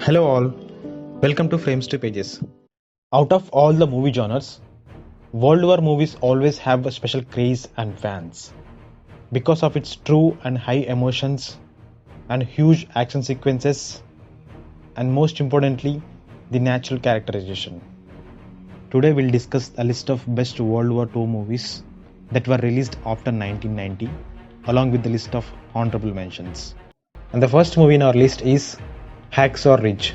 Hello, all. Welcome to Frames to Pages. Out of all the movie genres, World War movies always have a special craze and fans because of its true and high emotions and huge action sequences, and most importantly, the natural characterization. Today, we'll discuss a list of best World War II movies that were released after 1990, along with the list of honorable mentions. And the first movie in our list is Hacksaw Ridge,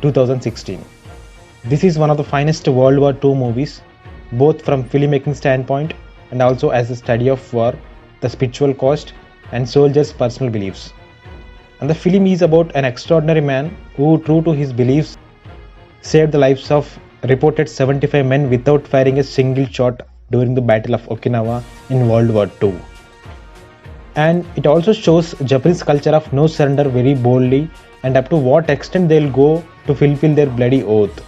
2016. This is one of the finest World War II movies, both from filmmaking standpoint and also as a study of war, the spiritual cost, and soldiers' personal beliefs. And the film is about an extraordinary man who, true to his beliefs, saved the lives of reported 75 men without firing a single shot during the Battle of Okinawa in World War II. And it also shows Japanese culture of no surrender very boldly and up to what extent they'll go to fulfill their bloody oath.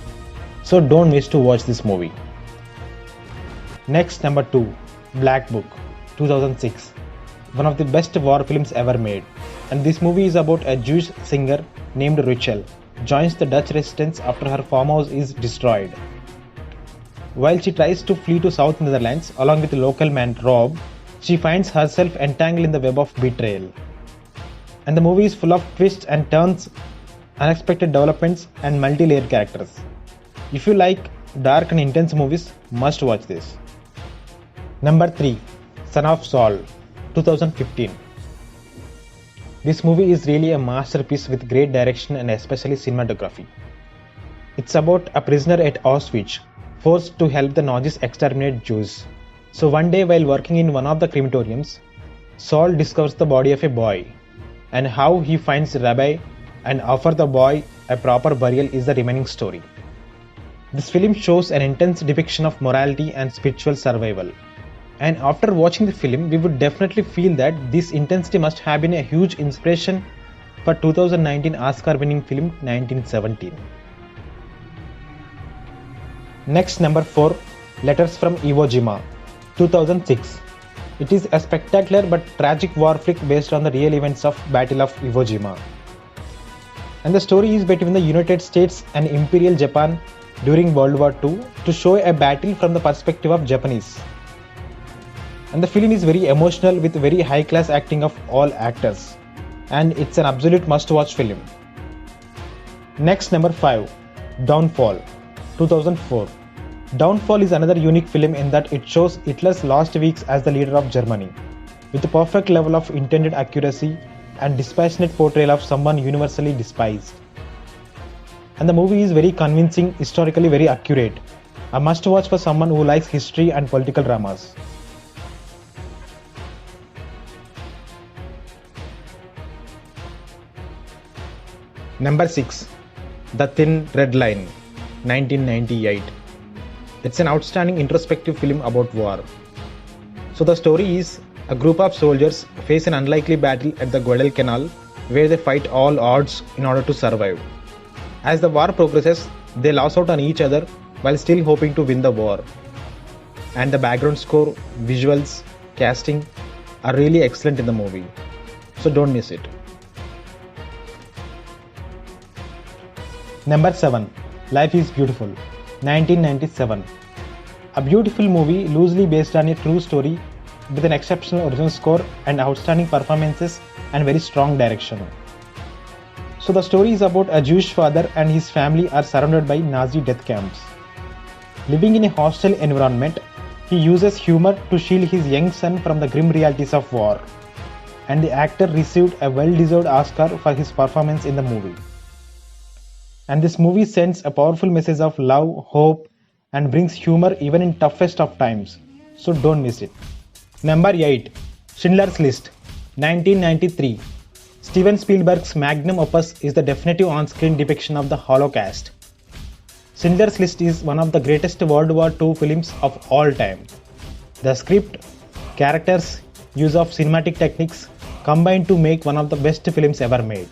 So don't miss to watch this movie. Next, number 2, Black Book, 2006. One of the best war films ever made. And this movie is about a Jewish singer named Rachel joins the Dutch resistance after her farmhouse is destroyed. While she tries to flee to South Netherlands along with the local man Rob, she finds herself entangled in the web of betrayal. And the movie is full of twists and turns, unexpected developments, and multi-layered characters. If you like dark and intense movies, must watch this. Number 3, Son of Saul, 2015. This movie is really a masterpiece with great direction and especially cinematography. It's about a prisoner at Auschwitz, forced to help the Nazis exterminate Jews. So one day while working in one of the crematoriums, Saul discovers the body of a boy, and how he finds the rabbi and offers the boy a proper burial is the remaining story. This film shows an intense depiction of morality and spiritual survival. And after watching the film, we would definitely feel that this intensity must have been a huge inspiration for 2019 Oscar-winning film 1917. Next, number 4, Letters from Iwo Jima, 2006. It is a spectacular but tragic war flick based on the real events of Battle of Iwo Jima. And the story is between the United States and Imperial Japan during World War II to show a battle from the perspective of Japanese. And the film is very emotional with very high class acting of all actors. And it's an absolute must watch film. Next, number 5, Downfall, 2004. Downfall is another unique film in that it shows Hitler's last weeks as the leader of Germany, with a perfect level of intended accuracy and dispassionate portrayal of someone universally despised. And the movie is very convincing, historically very accurate. A must watch for someone who likes history and political dramas. Number 6, The Thin Red Line, 1998. It's an outstanding introspective film about war. So the story is a group of soldiers face an unlikely battle at the Guadalcanal where they fight all odds in order to survive. As the war progresses, they loss out on each other while still hoping to win the war. And the background score, visuals, casting are really excellent in the movie. So don't miss it. Number 7, Life is Beautiful, 1997. A beautiful movie loosely based on a true story with an exceptional original score and outstanding performances and very strong direction. So the story is about a Jewish father and his family are surrounded by Nazi death camps. Living in a hostile environment, he uses humor to shield his young son from the grim realities of war. And the actor received a well-deserved Oscar for his performance in the movie. And this movie sends a powerful message of love, hope, and brings humor even in toughest of times. So don't miss it. Number 8, Schindler's List, 1993. Steven Spielberg's magnum opus is the definitive on-screen depiction of the Holocaust. Schindler's List is one of the greatest World War II films of all time. The script, characters, use of cinematic techniques combine to make one of the best films ever made.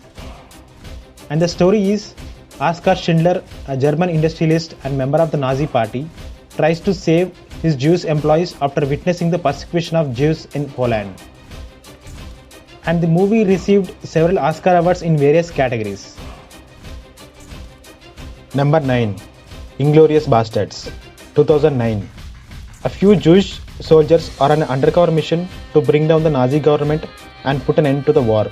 And the story is Oskar Schindler, a German industrialist and member of the Nazi Party, tries to save his Jewish employees after witnessing the persecution of Jews in Poland. And the movie received several Oscar awards in various categories. Number 9. Inglorious Bastards, 2009. A few Jewish soldiers are on an undercover mission to bring down the Nazi government and put an end to the war.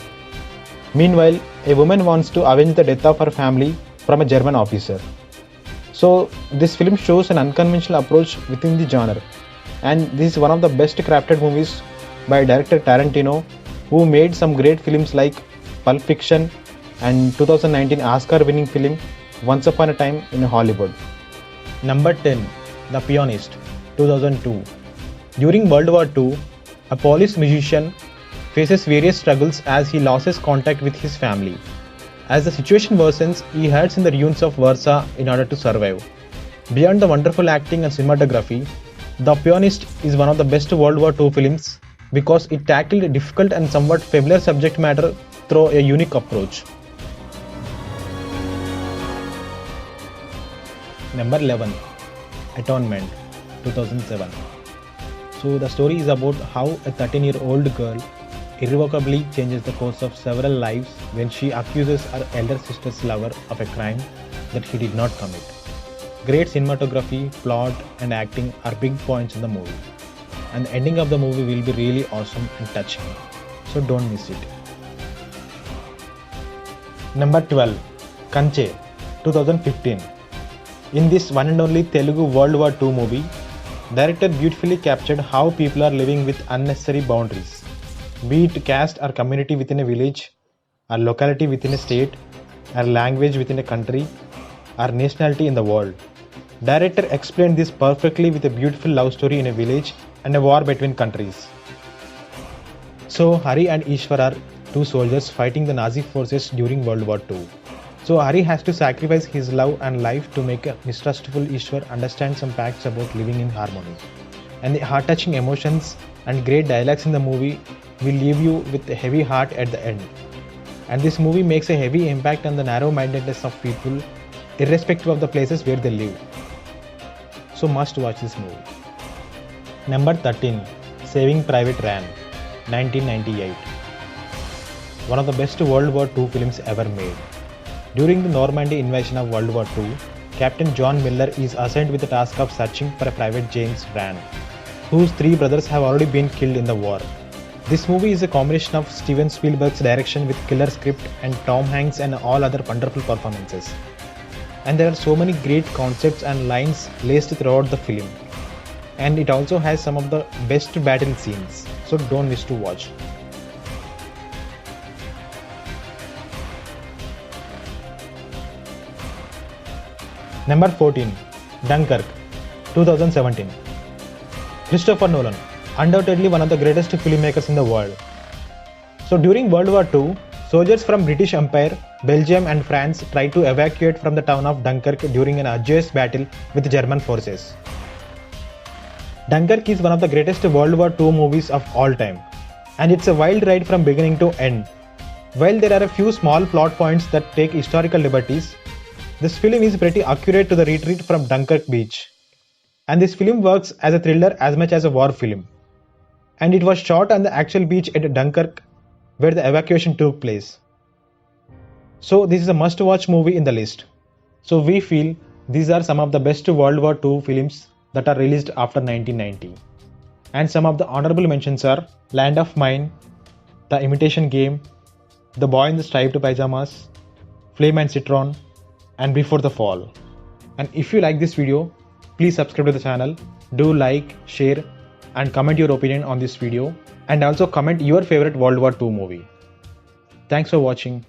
Meanwhile, a woman wants to avenge the death of her family from a German officer. So, this film shows an unconventional approach within the genre, and this is one of the best crafted movies by director Tarantino, who made some great films like Pulp Fiction and 2019 Oscar-winning film Once Upon a Time in Hollywood. Number 10. The Pianist, 2002. During World War II, a Polish musician faces various struggles as he loses contact with his family. As the situation worsens, he hides in the ruins of Warsaw in order to survive. Beyond the wonderful acting and cinematography, The Pianist is one of the best World War II films because it tackled a difficult and somewhat familiar subject matter through a unique approach. Number 11. Atonement, 2007. So the story is about how a 13-year-old girl irrevocably changes the course of several lives when she accuses her elder sister's lover of a crime that he did not commit. Great cinematography, plot and acting are big points in the movie, and the ending of the movie will be really awesome and touching, so don't miss it. Number 12. Kanche, 2015. In this one and only Telugu World War II movie, director beautifully captured how people are living with unnecessary boundaries, be it caste or community within a village, or locality within a state, or language within a country, or nationality in the world. Director explained this perfectly with a beautiful love story in a village and a war between countries. So Hari and Ishwar are two soldiers fighting the Nazi forces during World War II. So Hari has to sacrifice his love and life to make a mistrustful Ishwar understand some facts about living in harmony. And the heart-touching emotions and great dialogues in the movie will leave you with a heavy heart at the end. And this movie makes a heavy impact on the narrow-mindedness of people irrespective of the places where they live. So must watch this movie. Number 13. Saving Private Ryan, 1998. One of the best World War II films ever made. During the Normandy invasion of World War II, Captain John Miller is assigned with the task of searching for a Private James Ryan, whose three brothers have already been killed in the war. This movie is a combination of Steven Spielberg's direction with killer script and Tom Hanks and all other wonderful performances. And there are so many great concepts and lines laced throughout the film. And it also has some of the best battle scenes, so don't miss to watch. Number 14. Dunkirk, 2017. Christopher Nolan, undoubtedly one of the greatest filmmakers in the world. So during World War II, soldiers from British Empire, Belgium and France tried to evacuate from the town of Dunkirk during an arduous battle with German forces. Dunkirk is one of the greatest World War II movies of all time, and it's a wild ride from beginning to end. While there are a few small plot points that take historical liberties, this film is pretty accurate to the retreat from Dunkirk beach. And this film works as a thriller as much as a war film. And it was shot on the actual beach at Dunkirk where the evacuation took place. So this is a must-watch movie in the list. So we feel these are some of the best World War II films that are released after 1990. And some of the honorable mentions are Land of Mine, The Imitation Game, The Boy in the Striped Pyjamas, Flame and Citron, and Before the Fall. And if you like this video, please subscribe to the channel, do like, share and comment your opinion on this video, and also comment your favorite World War II movie. Thanks for watching.